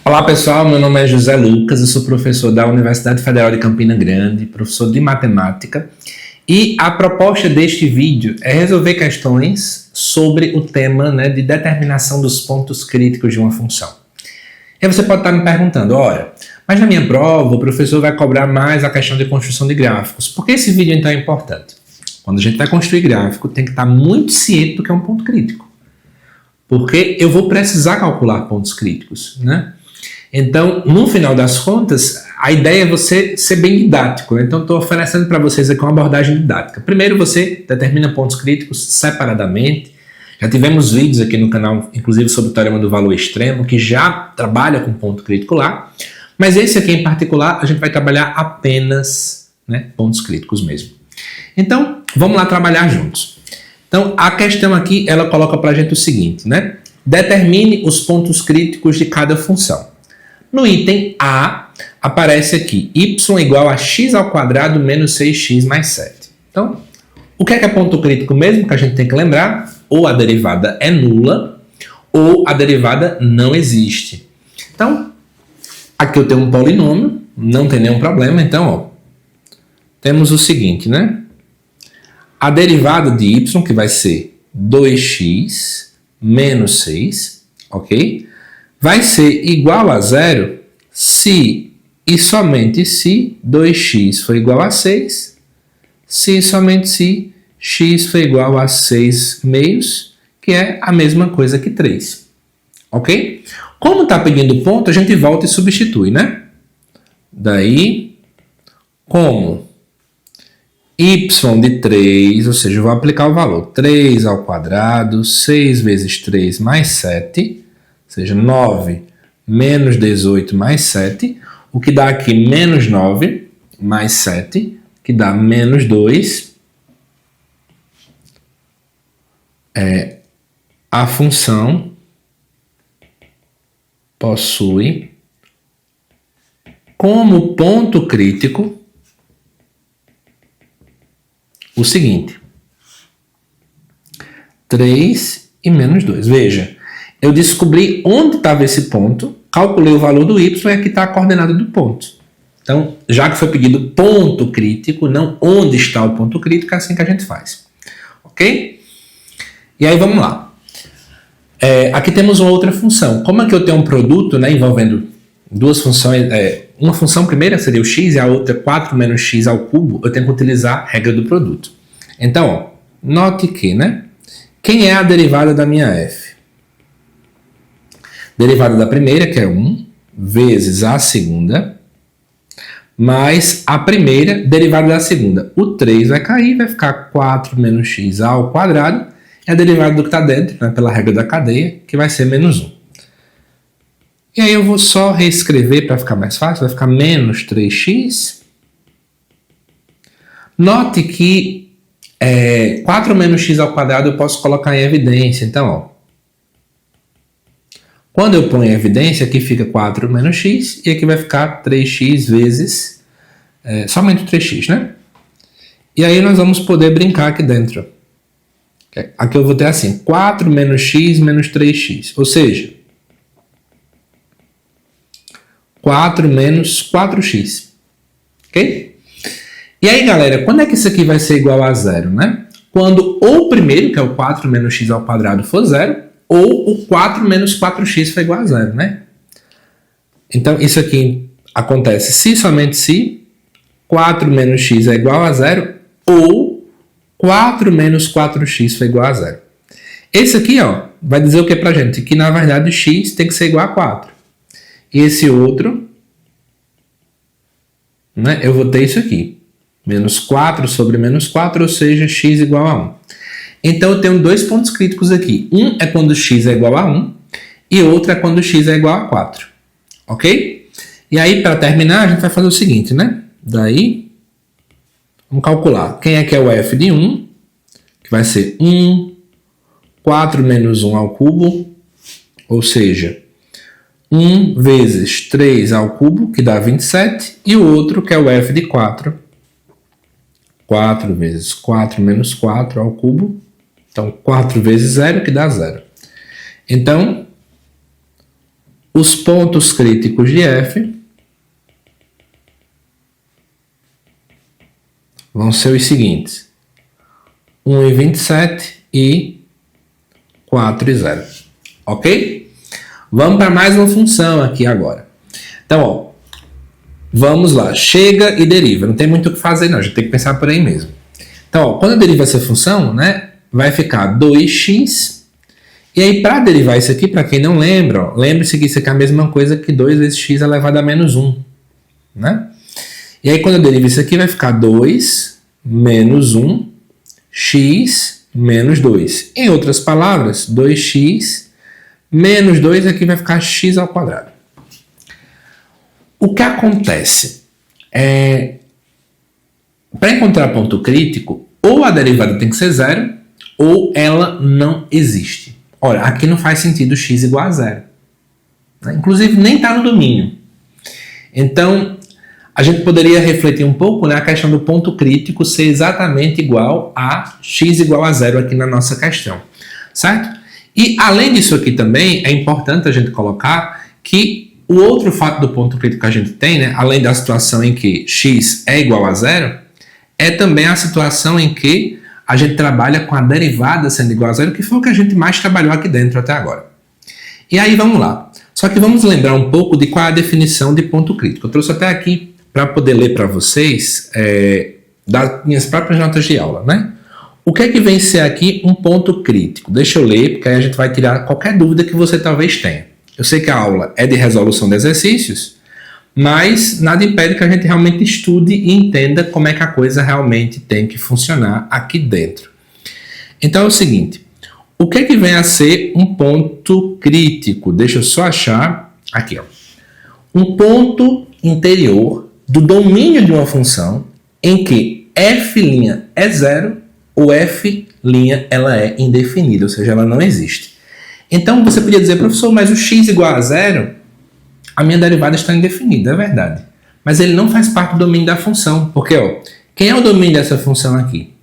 Olá pessoal, meu nome é José Lucas, eu sou professor da Universidade Federal de Campina Grande, professor de matemática, e a proposta deste vídeo é resolver questões sobre o tema de determinação dos pontos críticos de uma função. E aí você pode estar me perguntando, ora, mas na minha prova o professor vai cobrar mais a questão de construção de gráficos. Por que esse vídeo então é importante? Quando a gente vai construir gráfico, tem que estar muito ciente do que é um ponto crítico. Porque eu vou precisar calcular pontos críticos, né? Então, no final das contas, a ideia é você ser bem didático. Então, estou oferecendo para vocês aqui uma abordagem didática. Primeiro, você determina pontos críticos separadamente. Já tivemos vídeos aqui no canal, inclusive sobre o teorema do valor extremo, que já trabalha com ponto crítico lá. Mas esse aqui em particular, a gente vai trabalhar apenas pontos críticos mesmo. Então, vamos lá trabalhar juntos. Então, a questão aqui, ela coloca para a gente o seguinte, Determine os pontos críticos de cada função. No item A, aparece aqui y igual a x ao quadrado menos 6x mais 7. Então, o que é ponto crítico mesmo? Que a gente tem que lembrar, ou a derivada é nula, ou a derivada não existe. Então, aqui eu tenho um polinômio, não tem nenhum problema. Então, temos o seguinte, A derivada de y, que vai ser 2x menos 6, ok? Vai ser igual a zero se e somente se 2x for igual a 6, se e somente se x for igual a 6 meios, que é a mesma coisa que 3, ok? Como está pedindo ponto, a gente volta e substitui, Daí, como y de 3, ou seja, eu vou aplicar o valor 3 ao quadrado, 6 vezes 3 mais 7, ou seja, 9 menos 18 mais 7, o que dá aqui menos 9 mais 7, que dá menos 2. A função possui como ponto crítico o seguinte, 3 e menos 2. Veja, eu descobri onde estava esse ponto, calculei o valor do y e aqui está a coordenada do ponto. Então, já que foi pedido ponto crítico, não onde está o ponto crítico, é assim que a gente faz. Ok? E aí vamos lá. Aqui temos uma outra função. Como é que eu tenho um produto envolvendo duas funções, uma função primeira seria o x e a outra 4 menos x ao cubo, eu tenho que utilizar a regra do produto. Então, note que, quem é a derivada da minha f? Derivada da primeira, que é 1, vezes a segunda, mais a primeira derivada da segunda. O 3 vai cair, vai ficar 4 menos x ao quadrado, é a derivada do que está dentro, pela regra da cadeia, que vai ser menos 1. E aí eu vou só reescrever para ficar mais fácil, vai ficar menos 3x. Note que 4 menos x ao quadrado eu posso colocar em evidência. Então, quando eu ponho em evidência, aqui fica 4 menos x, e aqui vai ficar 3x vezes somente 3x, E aí nós vamos poder brincar aqui dentro. Aqui eu vou ter assim, 4 menos x menos 3x, ou seja, 4 menos 4x, ok? E aí, galera, quando é que isso aqui vai ser igual a zero, Quando ou o primeiro, que é o 4 menos x ao quadrado, for zero, ou o 4 menos 4x for igual a zero, Então, isso aqui acontece se somente se 4 menos x é igual a zero, ou 4 menos 4x for igual a zero. Esse aqui, vai dizer o que pra gente? Que, na verdade, x tem que ser igual a 4. E esse outro, eu vou ter isso aqui. Menos 4 sobre menos 4, ou seja, x igual a 1. Então, eu tenho dois pontos críticos aqui. Um é quando x é igual a 1 e outro é quando x é igual a 4. Ok? E aí, para terminar, a gente vai fazer o seguinte, Daí, vamos calcular. Quem é que é o f de 1? Que vai ser 1, 4 menos 1 ao cubo, ou seja, 1 vezes 3 ao cubo, que dá 27, e o outro, que é o f de 4, 4 vezes 4 menos 4 ao cubo, então 4 vezes 0, que dá 0. Então, os pontos críticos de f vão ser os seguintes: 1,27 e 4,0. Ok? Vamos para mais uma função aqui agora. Então, ó, vamos lá. Chega e deriva. Não tem muito o que fazer, não. A gente tem que pensar por aí mesmo. Então, ó, quando eu derivo essa função, né, vai ficar 2x. E aí, para derivar isso aqui, para quem não lembra, lembre-se que isso aqui é a mesma coisa que 2 vezes x elevado a menos 1. Né? E aí, quando eu derivo isso aqui, vai ficar 2 menos 1, x menos 2. Em outras palavras, 2x menos 2 aqui vai ficar x ao quadrado. O que acontece? Para encontrar ponto crítico, ou a derivada tem que ser zero, ou ela não existe. Olha, aqui não faz sentido x igual a zero. Inclusive, nem está no domínio. Então, a gente poderia refletir um pouco na questão do ponto crítico ser exatamente igual a x igual a zero aqui na nossa questão. Certo? E, além disso aqui também, é importante a gente colocar que o outro fato do ponto crítico que a gente tem, né, além da situação em que x é igual a zero, é também a situação em que a gente trabalha com a derivada sendo igual a zero, que foi o que a gente mais trabalhou aqui dentro até agora. E aí vamos lá. Só que vamos lembrar um pouco de qual é a definição de ponto crítico. Eu trouxe até aqui para poder ler para vocês das minhas próprias notas de aula, né? O que é que vem ser aqui um ponto crítico? Deixa eu ler, porque aí a gente vai tirar qualquer dúvida que você talvez tenha. Eu sei que a aula é de resolução de exercícios, mas nada impede que a gente realmente estude e entenda como é que a coisa realmente tem que funcionar aqui dentro. Então é o seguinte, o que é que vem a ser um ponto crítico? Deixa eu só achar aqui, ó. Um ponto interior do domínio de uma função em que f' é zero ou f' ela é indefinida, ou seja, ela não existe. Então você podia dizer, professor, mas o x igual a zero, a minha derivada está indefinida, é verdade. Mas ele não faz parte do domínio da função, porque ó, quem é o domínio dessa função aqui?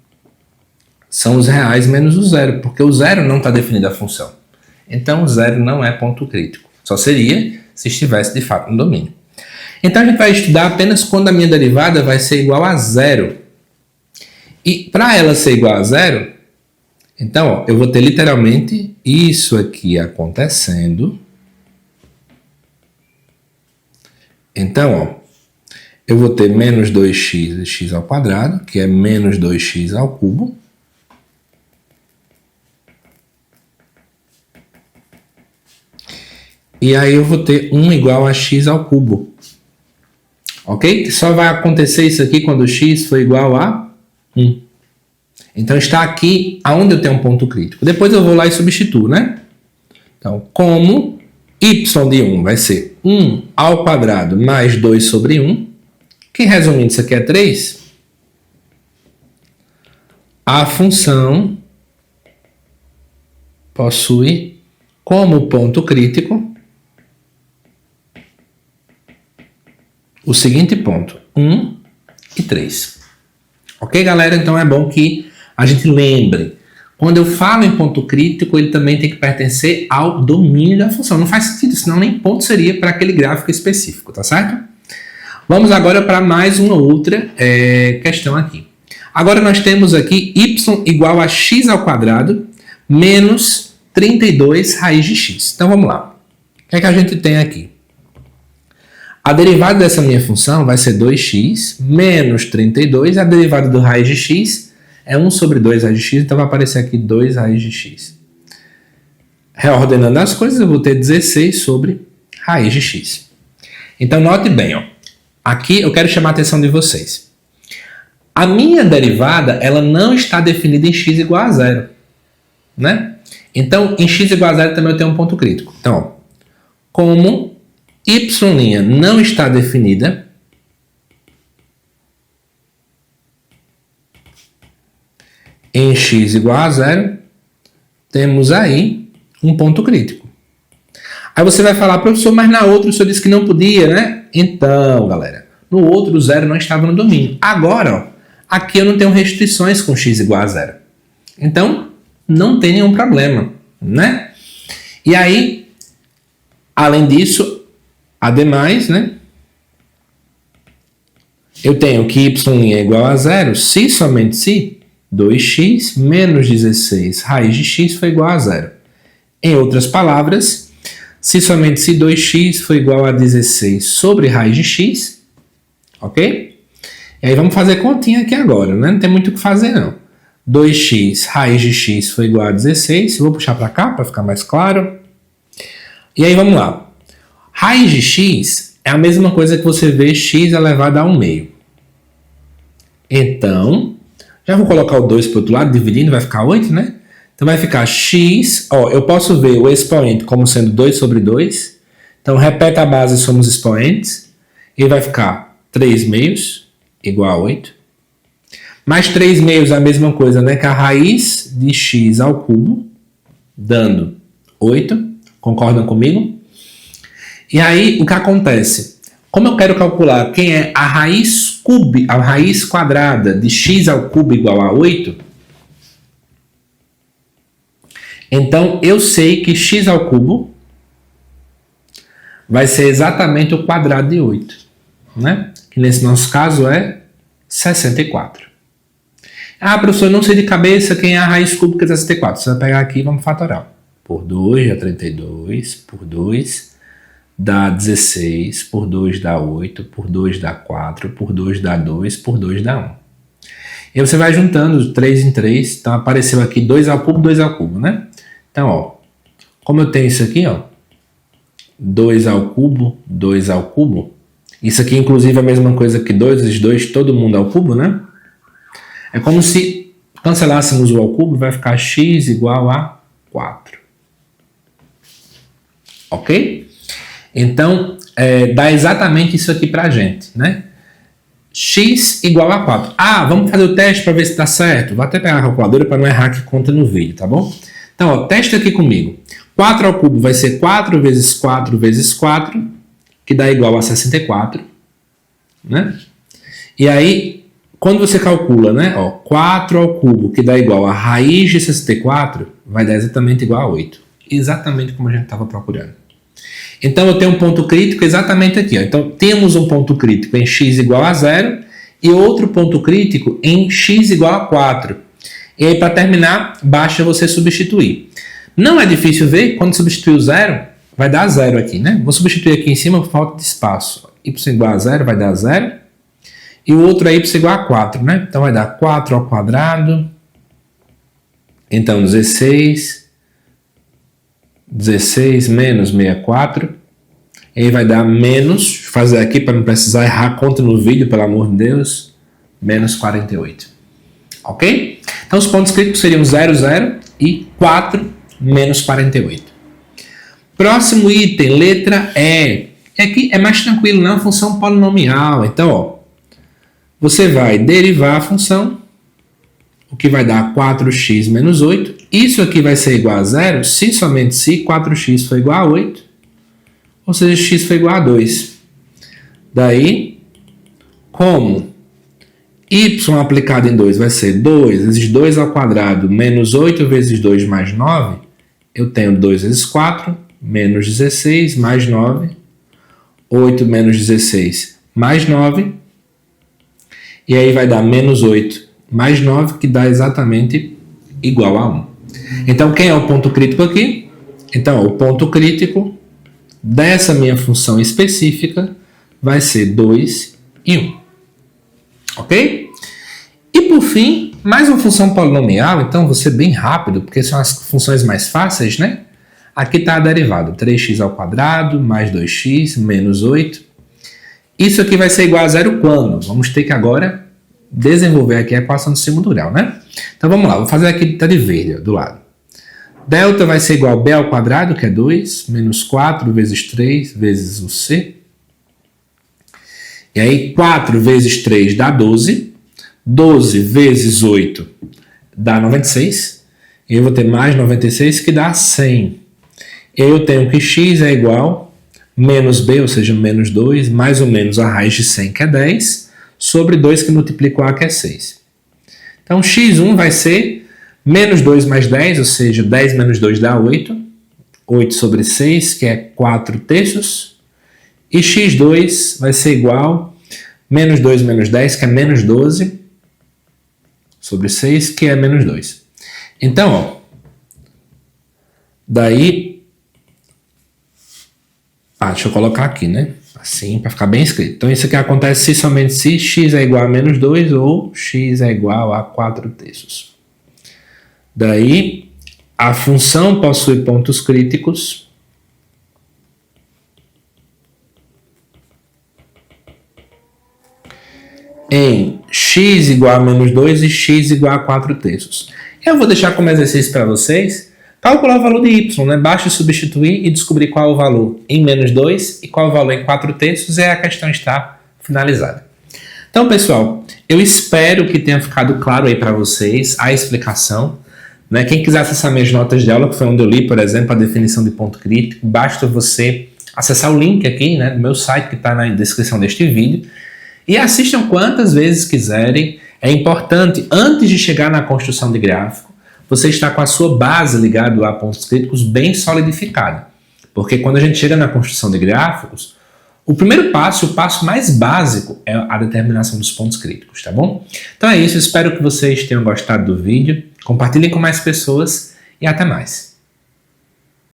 São os reais menos o zero, porque o zero não está definido a função. Então o zero não é ponto crítico. Só seria se estivesse de fato no domínio. Então a gente vai estudar apenas quando a minha derivada vai ser igual a zero. E para ela ser igual a zero, então ó, eu vou ter literalmente isso aqui acontecendo. Então, ó, eu vou ter menos 2x x ao quadrado, que é menos 2x ao cubo. E aí eu vou ter 1 igual a x ao cubo. Ok? Só vai acontecer isso aqui quando x for igual a 1. Então está aqui aonde eu tenho um ponto crítico. Depois eu vou lá e substituo, né? Então, como y de 1 vai ser 1 ao quadrado mais 2 sobre 1, que resumindo isso aqui é 3, a função possui como ponto crítico o seguinte ponto, 1 e 3. Ok, galera? Então é bom que a gente lembre. Quando eu falo em ponto crítico, ele também tem que pertencer ao domínio da função. Não faz sentido, senão nem ponto seria para aquele gráfico específico, tá certo? Vamos agora para mais uma outra questão aqui. Agora nós temos aqui y igual a x ao quadrado menos 32 raiz de x. Então vamos lá. O que é que a gente tem aqui? A derivada dessa minha função vai ser 2x menos 32. A derivada do raiz de x é 1 sobre 2 raiz de x, então vai aparecer aqui 2 raiz de x. Reordenando as coisas, eu vou ter 16 sobre raiz de x. Então note bem, ó. Aqui eu quero chamar a atenção de vocês. A minha derivada, ela não está definida em x igual a zero, né? Então, em x igual a zero também eu tenho um ponto crítico. Então, ó, como y' não está definida, em x igual a zero, temos aí um ponto crítico. Aí você vai falar, professor, mas na outra o senhor disse que não podia, né? Então, galera, no outro o zero não estava no domínio. Agora, ó, aqui eu não tenho restrições com x igual a zero. Então, não tem nenhum problema, né? E aí, Além disso, ademais, né? Eu tenho que y' é igual a zero se somente se 2x menos 16 raiz de x for igual a zero. Em outras palavras, se somente se 2x for igual a 16 sobre raiz de x, ok? E aí vamos fazer continha aqui agora, né? Não tem muito o que fazer não. 2x raiz de x foi igual a 16, vou puxar para cá para ficar mais claro. E aí vamos lá. Raiz de x é a mesma coisa que você vê x elevado a 1/2. Então, já vou colocar o 2 para o outro lado, dividindo, vai ficar 8, né? Então vai ficar x, ó, eu posso ver o expoente como sendo 2 sobre 2. Então repete a base, somos expoentes. E vai ficar 3/2 igual a 8. Mais 3/2 é a mesma coisa, né? Que a raiz de x ao cubo, dando 8. Concordam comigo? E aí, o que acontece? Como eu quero calcular quem é a raiz quadrada de x ao cubo igual a 8, então eu sei que x ao cubo vai ser exatamente o quadrado de 8, né? Que nesse nosso caso é 64. Ah, professor, eu não sei de cabeça quem é a raiz cúbica de 64. Você vai pegar aqui e vamos fatorar. Por 2 dá 32, por 2 dá 16, por 2 dá 8, por 2 dá 4, por 2 dá 2, por 2 dá 1. E você vai juntando 3 em 3, então apareceu aqui 2 ao cubo, né? Então, ó, como eu tenho isso aqui, ó, 2 ao cubo, isso aqui inclusive é a mesma coisa que 2 vezes 2, todo mundo ao cubo, né? É como se cancelássemos o ao cubo, vai ficar x igual a 4. Ok? Então, dá exatamente isso aqui pra gente, né? X igual a 4. Ah, vamos fazer o teste para ver se dá certo. Vou até pegar a calculadora para não errar que conta no vídeo, tá bom? Então, ó, teste aqui comigo. 4 ao cubo vai ser 4 vezes 4 vezes 4, que dá igual a 64, né? E aí, quando você calcula, né? Ó, 4 ao cubo, que dá igual a raiz de 64, vai dar exatamente igual a 8. Exatamente como a gente estava procurando. Então, eu tenho um ponto crítico exatamente aqui. Ó. Então, temos um ponto crítico em x igual a 0 e outro ponto crítico em x igual a 4. E aí, para terminar, basta você substituir. Não é difícil ver, quando substituir o 0, vai dar 0 aqui, né? Vou substituir aqui em cima por falta de espaço. Y igual a 0 vai dar 0. E o outro é y igual a 4, né? Então, vai dar 4 ao quadrado. Então, 16 menos 64. E aí vai dar menos, fazer aqui para não precisar errar conta no vídeo, pelo amor de Deus, menos 48. Ok? Então os pontos críticos seriam 0, 0 e 4 menos 48. Próximo item, letra E. Aqui é mais tranquilo, não é uma função polinomial. Então, ó, você vai derivar a função, o que vai dar 4x menos 8. Isso aqui vai ser igual a 0 se somente se 4x for igual a 8, ou seja, x for igual a 2. Daí, como y aplicado em 2 vai ser 2 vezes 2 ao quadrado menos 8 vezes 2 mais 9, eu tenho 2 vezes 4 menos 16 mais 9, 8 menos 16 mais 9, e aí vai dar menos 8 mais 9, que dá exatamente igual a 1. Então, quem é o ponto crítico aqui? Então, o ponto crítico dessa minha função específica vai ser 2 e 1. Ok? E por fim, mais uma função polinomial, então vou ser bem rápido, porque são as funções mais fáceis, né? Aqui está a derivada, 3x ao quadrado mais 2x menos 8. Isso aqui vai ser igual a 0 quando? Vamos ter que agora desenvolver aqui a equação de segundo grau, né? Então vamos lá, vou fazer aqui tá de verde ó, do lado. Delta vai ser igual a b ao quadrado, que é 2, menos 4 vezes 3 vezes o c. E aí 4 vezes 3 dá 12. 12 vezes 8 dá 96. E eu vou ter mais 96 que dá 100. E aí eu tenho que x é igual a menos b, ou seja, menos 2, mais ou menos a raiz de 100, que é 10, sobre 2 que multiplica o a, que é 6. Então, x1 vai ser menos 2 mais 10, ou seja, 10 menos 2 dá 8. 8 sobre 6, que é 4 terços. E x2 vai ser igual a menos 2 menos 10, que é menos 12, sobre 6, que é menos 2. Então, ó, daí... deixa eu colocar aqui, né? Assim, para ficar bem escrito. Então, isso aqui acontece somente se x é igual a menos 2 ou x é igual a 4 terços. Daí, a função possui pontos críticos em x igual a menos 2 e x igual a 4 terços. Eu vou deixar como exercício para vocês calcular o valor de y, né? Basta substituir e descobrir qual é o valor em menos 2 e qual é o valor em 4 terços, e a questão está finalizada. Então, pessoal, eu espero que tenha ficado claro aí para vocês a explicação. Né? Quem quiser acessar minhas notas de aula, que foi onde eu li, por exemplo, a definição de ponto crítico, basta você acessar o link aqui, né, do meu site que está na descrição deste vídeo, e assistam quantas vezes quiserem. É importante, antes de chegar na construção de gráfico, você estar com a sua base ligada a pontos críticos bem solidificada. Porque quando a gente chega na construção de gráficos, o primeiro passo, o passo mais básico, é a determinação dos pontos críticos, tá bom? Então é isso, espero que vocês tenham gostado do vídeo. Compartilhem com mais pessoas e até mais.